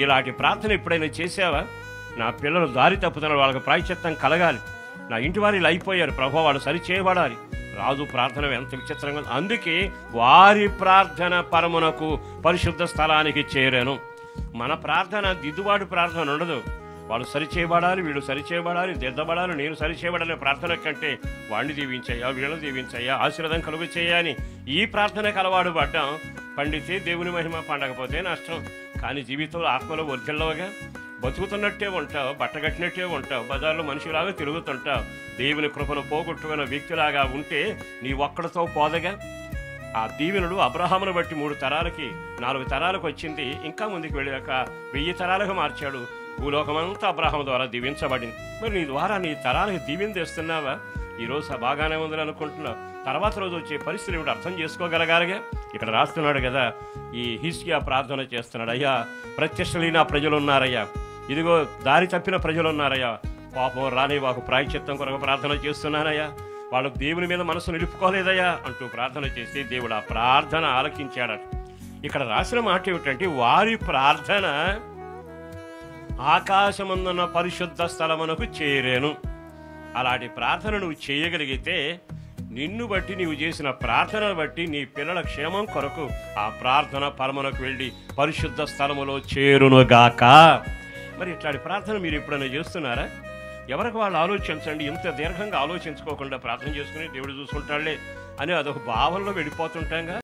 ఇలాంటి ప్రార్థన ఎప్పుడైనా చేసావా? నా పిల్లలు దారి తప్పుతున్నారు, వాళ్ళకి ప్రాయశ్చిత్తం కలగాలి, నా ఇంటి వారు ఇలా అయిపోయారు ప్రభు, వాళ్ళు సరిచేయబడాలి. రాజు ప్రార్థన ఎంత విచిత్రంగా, అందుకే వారి ప్రార్థన పరమునకు పరిశుద్ధ స్థలానికి చేరాను. మన ప్రార్థన దిద్దుబాటు ప్రార్థన ఉండదు. వాళ్ళు సరిచేయబడాలి, వీళ్ళు సరిచేయబడాలి, దిద్దబడాలి, నేను సరిచేయబడాలి ప్రార్థన కంటే వాడిని దీవించయ్యా, వీళ్ళని దీవించయ్యా, ఆశీర్వాదం కలుగు చేయని ఈ ప్రార్థనకు అలవాటు పడ్డాం. పండితే దేవుని మహిమ, పండకపోతే నష్టం. కానీ జీవితంలో ఆత్మలో వర్ధిల్లవగా బతుకుతున్నట్టే ఉంటావు, బట్టగట్టినట్టే ఉంటావు, బజార్లో మనిషిలాగా తిరుగుతుంటావు. దేవుని కృపను పోగొట్టుకున్న వ్యక్తిలాగా ఉంటే నీ ఒక్కడితో పోదగా. ఆ దీవెనుడు అబ్రహామును బట్టి 3 తరాలకి 4 తరాలకు వచ్చింది. ఇంకా ముందుకు వెళ్ళాక 1000 తరాలకు మార్చాడు. భూలోకమంతా అబ్రహాము ద్వారా దీవించబడింది. మరి నీ ద్వారా నీ తరాలకు దీవెన తెస్తున్నావా? ఈరోజు బాగానే ఉందని అనుకుంటున్నావు, తర్వాత రోజు వచ్చే పరిస్థితులు ఏమిటి అర్థం చేసుకోగలగాలిగా. ఇక్కడ రాస్తున్నాడు కదా, ఈ హిజ్కియా ప్రార్థన చేస్తున్నాడు. అయ్యా, ప్రత్యక్ష నా ప్రజలు ఉన్నారయ్యా, ఇదిగో దారి తప్పిన ప్రజలు ఉన్నారయ్యా, పాపం రాని వాకు ప్రాయశ్చిత్తం కొరకు ప్రార్థన చేస్తున్నానయ్యా, వాళ్ళకు దేవుని మీద మనసు నిలుపుకోలేదయ్యా అంటూ ప్రార్థన చేసి దేవుడు ఆ ప్రార్థన ఆలకించాడట. ఇక్కడ రాసిన మాట ఏమిటంటే, వారి ప్రార్థన ఆకాశమందున్న పరిశుద్ధ స్థలమునకు చేరేను. అలాంటి ప్రార్థన నువ్వు చేయగలిగితే, నిన్ను బట్టి నీవు చేసిన ప్రార్థనను బట్టి నీ పిల్లల క్షేమం కొరకు ఆ ప్రార్థన పరమునకు వెళ్ళి పరిశుద్ధ స్థలములో చేరునుగాక. మరి ఇట్లాంటి ప్రార్థన మీరు ఎప్పుడైనా చేస్తున్నారా? ఎవరికి వాళ్ళు ఆలోచించండి. ఇంత దీర్ఘంగా ఆలోచించుకోకుండా ప్రార్థన చేసుకుని దేవుడు చూసుకుంటాడులే అని అదొక భావనలో వెళ్ళిపోతుంటాంగా.